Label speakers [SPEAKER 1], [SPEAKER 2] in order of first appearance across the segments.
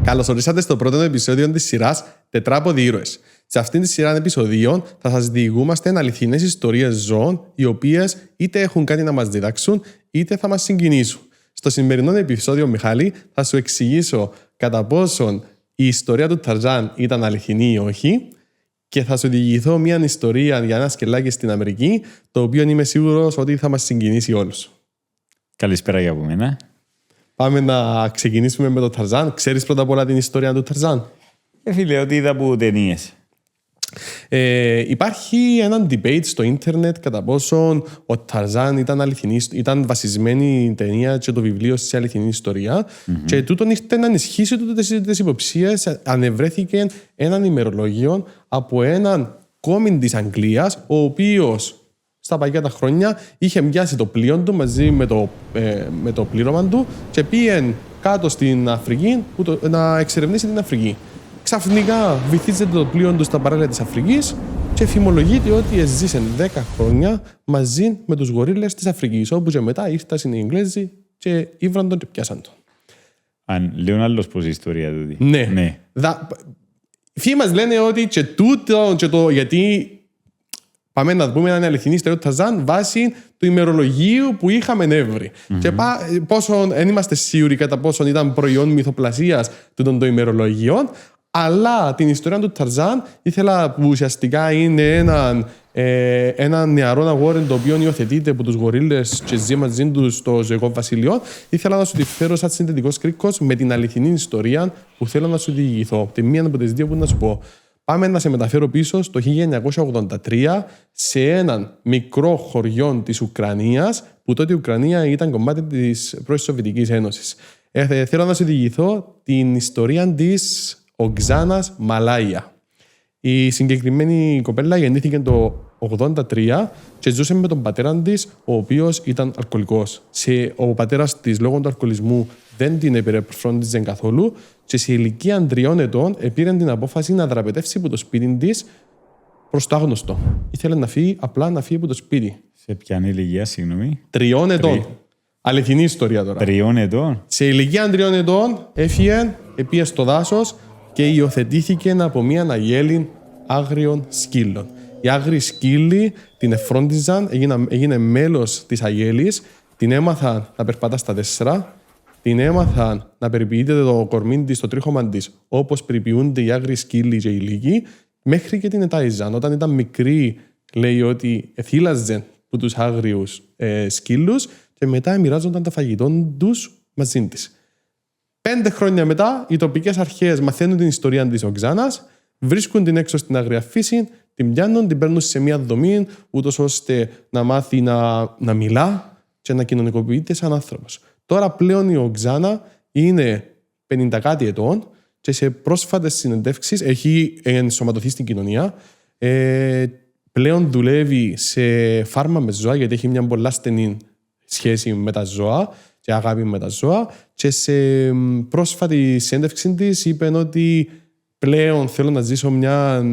[SPEAKER 1] Καλώς ορίσατε στο πρώτο επεισόδιο της σειράς Τετράποδοι ήρωες. Σε αυτήν τη σειρά επεισοδίων θα σας διηγούμαστε αληθινές ιστορίες ζώων, οι οποίες είτε έχουν κάτι να μας διδάξουν, είτε θα μας συγκινήσουν. Στο σημερινό επεισόδιο, Μιχάλη, θα σου εξηγήσω κατά πόσον η ιστορία του Ταρζάν ήταν αληθινή ή όχι, και θα σου διηγηθώ μια ιστορία για ένα σκελάκι στην Αμερική, το οποίο είμαι σίγουρος ότι θα μας συγκινήσει όλους.
[SPEAKER 2] Καλησπέρα για από μένα.
[SPEAKER 1] Πάμε να ξεκινήσουμε με τον Ταρζάν. Ξέρεις πρώτα απ' όλα την ιστορία του Ταρζάν?
[SPEAKER 2] Φίλε, ότι είδα από ταινίες.
[SPEAKER 1] Υπάρχει έναν debate στο ίντερνετ κατά πόσον ο Ταρζάν ήταν βασισμένη η ταινία και το βιβλίο σε αληθινή ιστορία, και τούτον ήρθε να ενισχύσει τις υποψίες. Ανεβρέθηκε έναν ημερολόγιο από έναν κόμιν της Αγγλίας, ο οποίος στα παλιά τα χρόνια είχε μοιάσει το πλοίο του μαζί με το πλήρωμα του και πήγε κάτω στην Αφρική να εξερευνήσει την Αφρική. Ξαφνικά βυθίζεται το πλοίο του στα παράλια της Αφρικής και φημολογείται ότι έζησε 10 χρόνια μαζί με τους γορίλες της Αφρικής, όπου και μετά ήρθαν οι Εγγλέζοι και ήβραν τον και πιάσαν τον.
[SPEAKER 2] Αν λέω άλλος πως η ιστορία του.
[SPEAKER 1] Ναι. Φίλοι μας λένε ότι και τούτο και το γιατί πάμε να πούμε έναν αληθινή ιστορία του Ταρζάν βάσει του ημερολογίου που είχαμε έβρει. Και πόσο δεν είμαστε σίγουροι κατά πόσον ήταν προϊόν μυθοπλασίας τούτων των ημερολογιών, αλλά την ιστορία του Ταρζάν ήθελα, που ουσιαστικά είναι έναν νεαρό αγόρι το οποίο υιοθετείται από τους γορίλες και ζει μαζί τους στο ζωικό βασίλειο, ήθελα να σου τη φέρω σαν συνθετικός κρίκος με την αληθινή ιστορία που θέλω να σου διηγηθώ. Τη μία από τις δύο που να σου πω. Πάμε να σε μεταφέρω πίσω στο 1983 σε έναν μικρό χωριό της Ουκρανίας, που τότε η Ουκρανία ήταν κομμάτι της πρώην Σοβιετικής Ένωσης. Θέλω να σου διηγηθώ την ιστορία της Οξάνας Μαλάια. Η συγκεκριμένη κοπέλα γεννήθηκε το 1983 και ζούσε με τον πατέρα της, ο οποίος ήταν αλκοολικός. Ο πατέρας της, λόγω του αλκοολισμού, δεν την επερεφρόντιζε καθόλου και σε ηλικία 3 ετών πήρε την απόφαση να δραπετεύσει από το σπίτι της προς το άγνωστο. Ήθελε να φύγει, απλά να φύγει από το σπίτι.
[SPEAKER 2] Σε ποια ηλικία, συγγνώμη?
[SPEAKER 1] 3 ετών. Αληθινή ιστορία τώρα.
[SPEAKER 2] 3 ετών.
[SPEAKER 1] Σε ηλικία 3 ετών έφυγε, πήγε στο δάσος και υιοθετήθηκε από μια αγέλη άγριων σκύλων. Οι άγριοι σκύλοι την εφρόντιζαν, έγινε μέλος της αγέλης, την έμαθαν να περπατά στα 4, την έμαθαν να περιποιείται το κορμί της, το τρίχωμα της, όπως περιποιούνται οι άγριοι σκύλοι και οι λύκοι, μέχρι και την ετάιζαν. Όταν ήταν μικρή, λέει ότι θύλαζε από τους άγριους σκύλους και μετά μοιράζονταν τα φαγητό τους μαζί της. 5 χρόνια μετά, οι τοπικές αρχές μαθαίνουν την ιστορία της Οξάνας, βρίσκουν την έξω στην άγρια φύση, την πιάνουν, την παίρνουν σε μια δομή, ούτως ώστε να μάθει να μιλά και να κοινωνικοποιείται σαν άνθρωπος. Τώρα πλέον η Οξάνα είναι 50 κάτι ετών και σε πρόσφατες συνεντεύξεις έχει ενσωματωθεί στην κοινωνία. Πλέον δουλεύει σε φάρμα με ζώα, γιατί έχει μια πολλά στενή σχέση με τα ζώα και αγάπη με τα ζώα, και σε πρόσφατη συνέντευξη της είπε ότι πλέον θέλω να ζήσω μια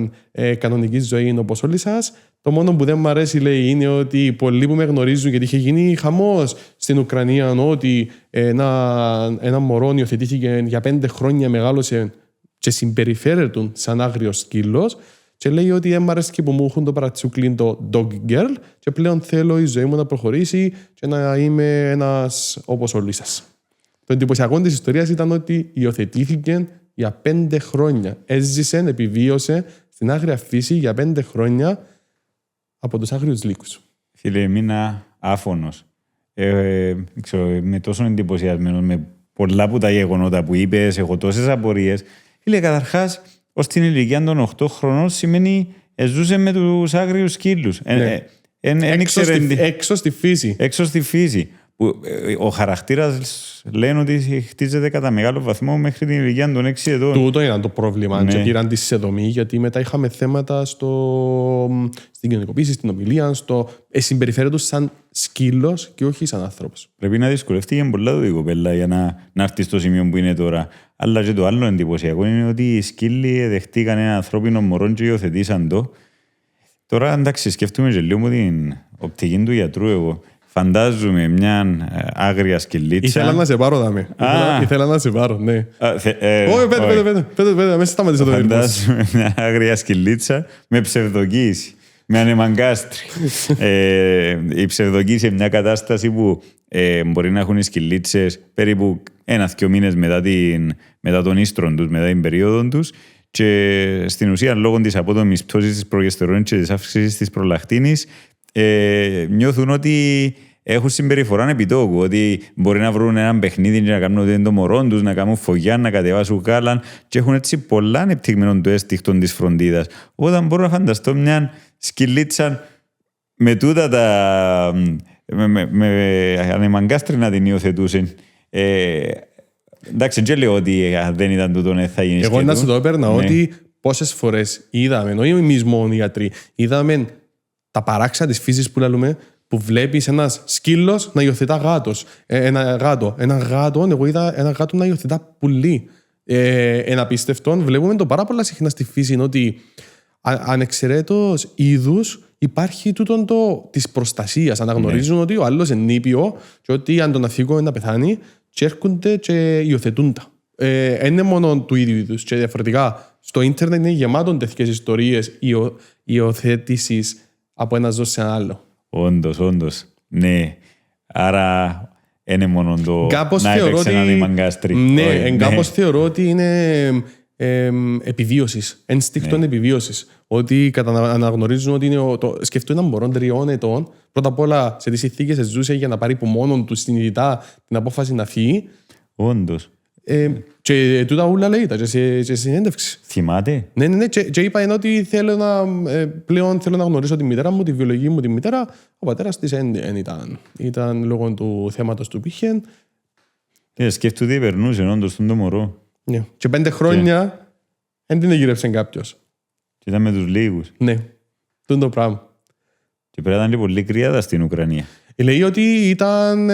[SPEAKER 1] κανονική ζωή όπως όλοι σας. Το μόνο που δεν μου αρέσει, λέει, είναι ότι πολλοί που με γνωρίζουν, γιατί είχε γίνει χαμός στην Ουκρανία, ότι ένα μωρό υιοθετήθηκε για 5 χρόνια, μεγάλωσε και συμπεριφέρεται σαν άγριος σκύλος. Και λέει ότι δεν μου αρέσει και που μου έχουν το παρατσούκλιν το dog girl, και πλέον θέλω η ζωή μου να προχωρήσει και να είμαι ένας όπως όλοι σας. Το εντυπωσιακό της ιστορίας ήταν ότι υιοθετήθηκε για 5 χρόνια. Έζησε, επιβίωσε στην άγρια φύση για 5 χρόνια από τους άγριους λύκους.
[SPEAKER 2] Φίλε, έμεινα άφωνος. Είμαι τόσο εντυπωσιασμένος με πολλά από τα γεγονότα που είπες. Έχω τόσες απορίες. Φίλε, καταρχάς, ως την ηλικία των 8 χρονών σημαίνει ζούσε με τους άγριους σκύλους.
[SPEAKER 1] Έξω στη φύση.
[SPEAKER 2] Έξω στη φύση. Που ο χαρακτήρας λένε ότι χτίζεται κατά μεγάλο βαθμό μέχρι την ηλικία των 6 ετών.
[SPEAKER 1] Τούτο ήταν το πρόβλημα. Ναι. Και πήραν τη σε δομή, γιατί μετά είχαμε θέματα στην κοινωνικοποίηση, στην ομιλία, συμπεριφέρεται σαν σκύλος και όχι σαν άνθρωπος.
[SPEAKER 2] Πρέπει να δυσκολεύτηκε πολλά το η κοπέλα για να έρθει στο σημείο που είναι τώρα. Αλλά και το άλλο εντυπωσιακό είναι ότι οι σκύλοι δεχτήκαν ένα ανθρώπινο μωρό και υιοθετήσαν το. Τώρα, εντάξει, σκέφτομαι και λίγο την οπτική του γιατρού εγώ. φαντάζομαι μια άγρια σκυλίτσα.
[SPEAKER 1] Ήθελα να σε πάρω, δάμε. Ήθελα να σε πάρω, ναι. Όχι, πέντε, μέσα σταματήσω το ρυθμό.
[SPEAKER 2] Φαντάζομαι μια άγρια σκυλίτσα με ψευδοκοίηση. Με ανεμαγκάστρι. Η ψευδοκοίηση είναι μια κατάσταση που μπορεί να έχουν οι σκυλίτσες περίπου 1-2 μήνες μετά τον ίστρον τους, μετά την περίοδο τους, και στην ουσία λόγω της απότομης πτώσης της προγεστερόνης και της αύξησης της προλακτίνης νιώθουν ότι έχουν συμπεριφορά επιτόκου, ότι μπορεί να βρουν έναν παιχνίδι και να κάνουν ότι είναι το μωρό τους, να κάνουν φωγιά, να κατεβάσουν κάλαν, και έχουν έτσι πολλά ανεπτυγμένο το αίσθηκτο της φροντίδας. Όταν μπορώ να φανταστώ μια σκυλίτσα με τούτα τα με ανεμαγκάστρι να την υιοθετούσαν. Εντάξει, δεν λέω ότι δεν ήταν τούτο θα γίνει
[SPEAKER 1] σκέτο. Εγώ να σου το έπαιρνα ότι πόσες φορές είδαμε, όχι εμείς μόνο οι γιατροί, είδαμε τα παράξα της φύσης που λέμε, που βλέπεις ένας σκύλος να υιοθετά γάτος. Ένα γάτο, εγώ είδα ένα γάτο να υιοθετά πουλί. Ένα απίστευτο. Βλέπουμε το πάρα πολλά συχνά στη φύση ότι ανεξαιρέτως είδους υπάρχει τούτο της προστασίας. Αναγνωρίζουν ότι ο άλλος είναι νήπιο και ότι αν τον αφήγω να πεθάνει και έρχονται και υιοθετούν τα. Είναι μόνο του ίδιου είδους και διαφορετικά. Στο ίντερνετ είναι γεμάτο τέτοιες ιστορίες υιοθέτησης από ένα ζώο σε ένα άλλο.
[SPEAKER 2] Όντως. Ναι. Άρα είναι μόνο το να έπαιξε ένα δημαγκάστρι.
[SPEAKER 1] Ναι, κάπως θεωρώ ότι είναι επιβίωσης, ένστικτον επιβίωσης. Ότι αναγνωρίζουν ότι είναι σκεφτούν έναν μωρό 3 ετών. Πρώτα απ' όλα σε τις συνθήκες ζούσε για να πάρει από μόνον του συνειδητά την απόφαση να φύγει.
[SPEAKER 2] Όντως.
[SPEAKER 1] Και τούτα ούλα λέει τα σε συνέντευξη.
[SPEAKER 2] Θυμάται.
[SPEAKER 1] Ναι. Και είπα ότι πλέον θέλω να γνωρίσω τη μητέρα μου, τη βιολογική μου τη μητέρα. Ο πατέρας της δεν ήταν. Ήταν λόγω του θέματος του πήγαινε.
[SPEAKER 2] Σκέφτομαι ότι περνούσε όντως τον το μωρό.
[SPEAKER 1] Ναι. Και 5 χρόνια δεν την εγγύρεψε κάποιος.
[SPEAKER 2] Και ήταν με τους λίγους.
[SPEAKER 1] Ναι. Τούν το πράγμα.
[SPEAKER 2] Και πρέπει να ήταν πολύ κρυάδα στην Ουκρανία.
[SPEAKER 1] Λέει ότι ήταν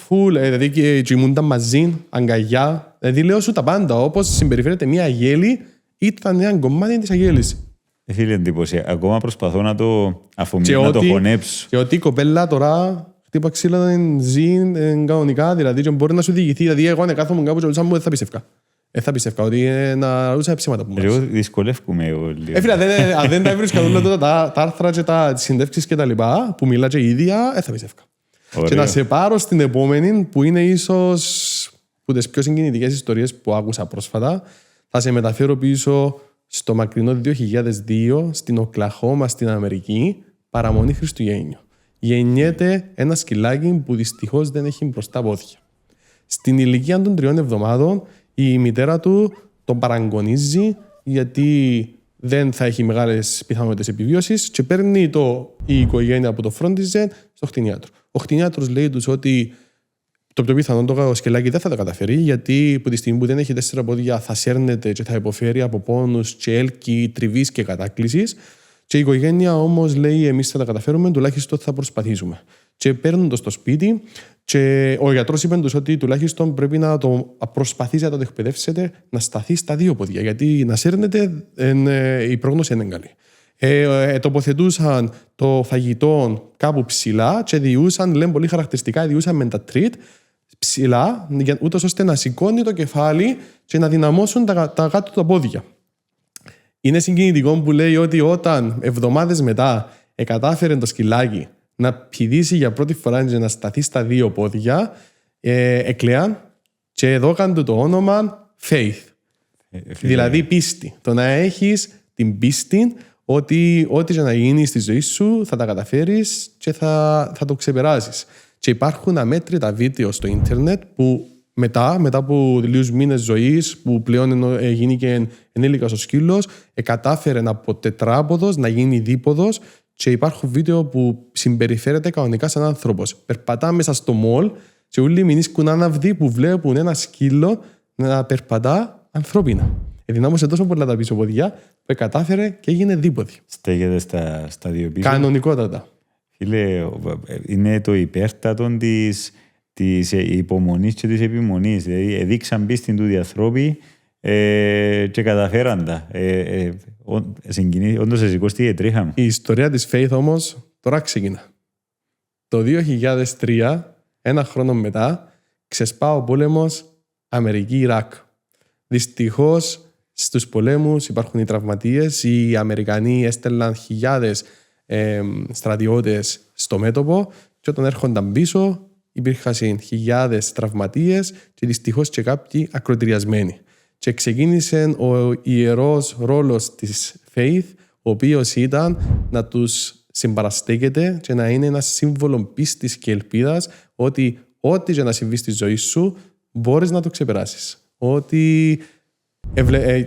[SPEAKER 1] full, δηλαδή κοιμούνταν μαζί, αγκαλιά. Δηλαδή λέω σου τα πάντα, όπως συμπεριφέρεται μια αγέλη, ήταν ένα κομμάτι της αγέλης.
[SPEAKER 2] Φίλε, εντύπωση. Ακόμα προσπαθώ να το αφομίσω, να το χωνέψω.
[SPEAKER 1] Και ότι η κοπέλα τώρα χτύπα ξύλα ζει κανονικά, δηλαδή και μπορεί να σου διηγηθεί. Δηλαδή εγώ αν κάθομαι κάπου και ρωτούσα μου δεν θα πιστεύω. Θα πιστεύω ότι να ρωτούσα ψήματα που μου
[SPEAKER 2] εγώ δυσκολεύκομαι εγώ λίγο.
[SPEAKER 1] Φίλε, αν δεν τα έβρισκα όλα τα άρθρα και τις συνέντευξεις και τα λοιπά, που μιλά και η ίδια, θα πιστεύω. Και να σε πάρω στην επόμενη, που είναι ίσως που τις πιο συγκινητικές ιστορίες που άκουσα πρόσφατα. Θα σε μεταφέρω πίσω στο μακρινό 2002, στην Οκλαχώμα, στην Αμερική, παραμονή Χριστουγέννιου. Γεννιέται ένα σκυλάκι που δυστυχώς δεν έχει μπροστά πόδια. Στην ηλικία των 3 εβδομάδων, η μητέρα του τον παραγκονίζει γιατί δεν θα έχει μεγάλες πιθανότητες επιβίωσης και παίρνει η οικογένεια που το φρόντιζε στο κτηνίατρο. Ο κτηνίατρος λέει τους ότι το πιο πιθανό το σκυλάκι δεν θα τα καταφέρει, γιατί από τη στιγμή που δεν έχει 4 πόδια θα σέρνεται και θα υποφέρει από πόνους και έλκη, τριβής και κατάκλησης. Και η οικογένεια όμως λέει: εμείς θα τα καταφέρουμε, τουλάχιστον θα προσπαθήσουμε. Και παίρνουν το στο σπίτι, και ο γιατρός είπε τους ότι τουλάχιστον πρέπει να το προσπαθήσετε να το εκπαιδεύσετε να σταθεί στα 2 πόδια. Γιατί να σέρνεται η πρόγνωση είναι καλή. Τοποθετούσαν το φαγητό κάπου ψηλά και διούσαν, λένε πολύ χαρακτηριστικά, διούσαν με τα τρίτ ψηλά, ούτως ώστε να σηκώνει το κεφάλι και να δυναμώσουν τα κάτω τα πόδια. Είναι συγκινητικό που λέει ότι όταν εβδομάδες μετά κατάφερε το σκυλάκι να πηδήσει για πρώτη φορά και να σταθεί στα 2 πόδια, εκλέαν και δώκαν του το όνομα Faith. Δηλαδή πίστη. Το να έχεις την πίστη ότι ό,τι και να γίνει στη ζωή σου θα τα καταφέρεις και θα το ξεπεράσεις. Και υπάρχουν αμέτρητα βίντεο στο ίντερνετ που μετά από λίγους μήνες ζωής, που πλέον γίνηκε ενήλικας ο σκύλος, κατάφερε από τετράποδος να γίνει δίποδος, και υπάρχουν βίντεο που συμπεριφέρεται κανονικά σαν άνθρωπος. Περπατά μέσα στο μολ και όλοι μηνίσκουν άναυδοι που βλέπουν ένα σκύλο να περπατά ανθρώπινα. Ενδυνάμωσε τόσο πολλά τα πίσω πόδια που κατάφερε και έγινε δίποδη.
[SPEAKER 2] Στέγεται στα 2 πίσω.
[SPEAKER 1] Κανονικότατα.
[SPEAKER 2] Φίλε, είναι το υπέρτατο της υπομονής και της επιμονής. Δηλαδή, δείξαν πίστη του διαθρώπη και καταφέραν τα. Όντως σηκώστηκε τρίχα μου.
[SPEAKER 1] Η ιστορία της Faith όμως τώρα ξεκινά. το 2003, ένα χρόνο μετά, ξεσπά ο πόλεμος Αμερική-Ιράκ. Δυστυχώς, στους πολέμους υπάρχουν οι τραυματίες. Οι Αμερικανοί έστελναν χιλιάδες στρατιώτες στο μέτωπο και όταν έρχονταν πίσω υπήρχαν χιλιάδες τραυματίες και δυστυχώς και κάποιοι ακροτηριασμένοι. Και ξεκίνησε ο ιερός ρόλος της Faith, ο οποίος ήταν να τους συμπαραστέκεται και να είναι ένα σύμβολο πίστης και ελπίδας ότι ό,τι και να συμβεί στη ζωή σου μπορείς να το ξεπεράσεις. Ότι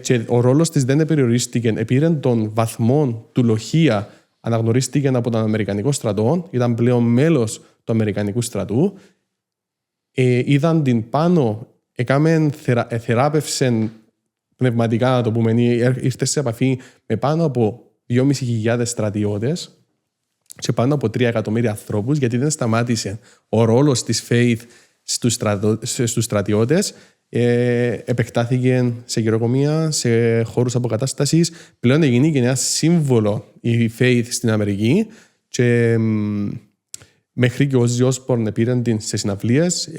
[SPEAKER 1] και ο ρόλος της δεν περιορίστηκε, επήρε τον βαθμό του λοχεία, αναγνωρίστηκε από τον Αμερικανικό στρατό, ήταν πλέον μέλος του Αμερικανικού στρατού, είδαν την πάνω, θεράπευσε πνευματικά, να το πούμε, ήρθε σε επαφή με πάνω από 2.500 στρατιώτες και πάνω από 3 εκατομμύρια ανθρώπους, γιατί δεν σταμάτησε ο ρόλος της Faith στους στρατιώτες. Επεκτάθηκε σε γεροκομεία, σε χώρους αποκατάστασης. Πλέον έγινε και ένα σύμβολο η Faith στην Αμερική και μέχρι και ο Ozzy Osbourne πήρε την σε συναυλίες,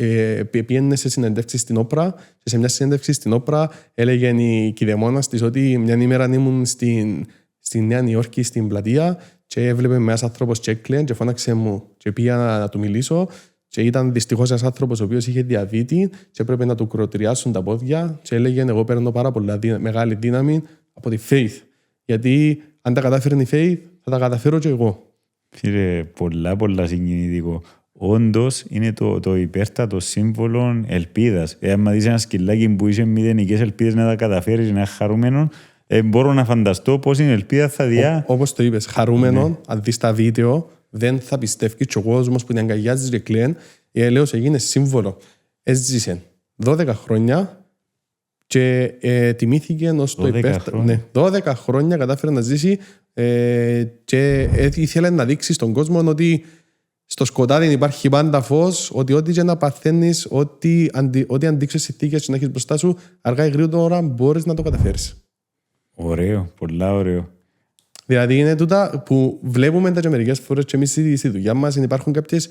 [SPEAKER 1] πήγαινε σε συνεντεύξεις στην Όπρα και σε μια συνέντευξη στην Όπρα έλεγε η κηδεμόνας της ότι μια ημέρα ήμουν στη Νέα Υόρκη στην πλατεία και έβλεπε με ένας άνθρωπος και έκλαιγε και φώναξε μου και πήγα να του μιλήσω. Και ήταν δυστυχώς ένας άνθρωπος ο οποίος είχε διαβήτη και έπρεπε να του κροτηριάσουν τα πόδια και έλεγε εγώ παίρνω πάρα πολλά μεγάλη δύναμη από τη Faith. Γιατί αν τα κατάφερε η Faith θα τα καταφέρω και εγώ.
[SPEAKER 2] Φίλε, πολλά συγκινητικό. Όντως είναι το υπέρτατο σύμβολο ελπίδας. Αν δεις ένα σκυλάκι που είσαι μηδενικές ελπίδες να τα καταφέρεις, να είναι χαρούμενο, μπορώ να φανταστώ πώς η ελπίδα θα διά.
[SPEAKER 1] Όπως το είπες, χαρούμενο, αν δεις τα βίντεο, δεν θα πιστεύει και ο κόσμος που την αγκαλιάζει και κλαίν. Η Ελέος έγινε σύμβολο. Έζησε 12 χρόνια και τιμήθηκε ως το υπέρτατο. Ναι, 12 χρόνια κατάφερε να ζήσει και ήθελε να δείξει στον κόσμο ότι στο σκοτάδι υπάρχει πάντα φως, ότι ό,τι και να παθαίνεις, ό,τι αντίξεις συνθήκες και να έχεις μπροστά σου, αργά ή γρήγορα μπορείς να το καταφέρεις.
[SPEAKER 2] Ωραίο, πολλά ωραίο.
[SPEAKER 1] Δηλαδή είναι τούτα που βλέπουμε τα και μερικές φορές και εμείς στη δουλειά μας υπάρχουν κάποιες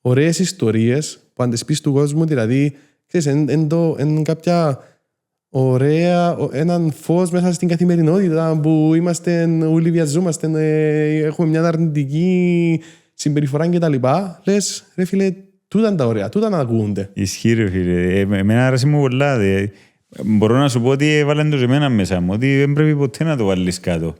[SPEAKER 1] ωραίες ιστορίες που αν τις πεις του κόσμου, δηλαδή ξέρεις, είναι κάποια ωραία, έναν φως μέσα στην καθημερινότητα που είμαστε, όλοι βιαζόμαστε, έχουμε μια αρνητική συμπεριφορά κτλ. Λες, ρε φίλε, τούτα είναι τα ωραία, τούτα να ακούγονται.
[SPEAKER 2] Ισχύει ρε φίλε, εμένα αρέσει μου πολλά. Μπορώ να σου πω ότι έβαλαν το εμένα μέσα μου, ότι δεν πρέπει ποτέ να το βάλεις κάτω.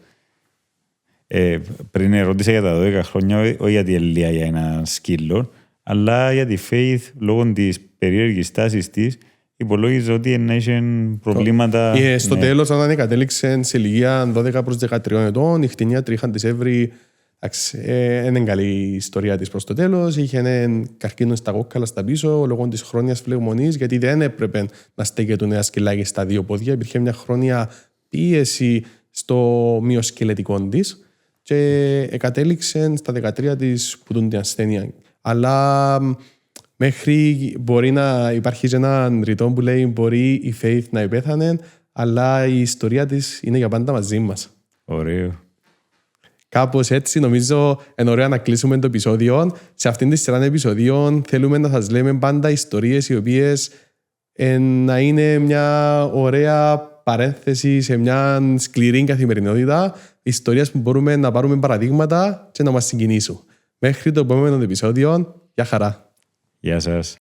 [SPEAKER 2] Πριν ρώτησα για τα 12 χρόνια, όχι γιατί ελεία για ένα σκύλο, αλλά για τη Faith, λόγω της περίεργης τάσης της, υπολόγιζε ότι να είχε προβλήματα.
[SPEAKER 1] Στο τέλος, όταν κατέληξε σε ηλικία 12 προς 13 ετών, οι κτηνίατροι είχαν τις έβρει. Είναι καλή η ιστορία της προς το τέλος. Είχε καρκίνο στα κόκκαλα στα πίσω λόγω της χρόνιας φλεγμονής, γιατί δεν έπρεπε να στέκεται ένα σκυλάκι στα δύο πόδια. Υπήρχε μια χρόνια πίεση στο μυοσκελετικό της και κατέληξε στα 13 της που τον την ασθένεια. Αλλά μέχρι μπορεί να υπάρχει ένα ρητό που λέει μπορεί η Faith να υπέθανε, αλλά η ιστορία της είναι για πάντα μαζί μας.
[SPEAKER 2] Ωραίο.
[SPEAKER 1] Κάπως έτσι νομίζω είναι ωραίο να κλείσουμε το επεισόδιο. Σε αυτήν τη σειρά επεισοδίων θέλουμε να σας λέμε πάντα ιστορίες οι οποίες να είναι μια ωραία παρένθεση σε μια σκληρή καθημερινότητα. Ιστορίες που μπορούμε να πάρουμε παραδείγματα και να μας συγκινήσουν. Μέχρι το επόμενο επεισόδιο. Γεια χαρά.
[SPEAKER 2] Γεια σας.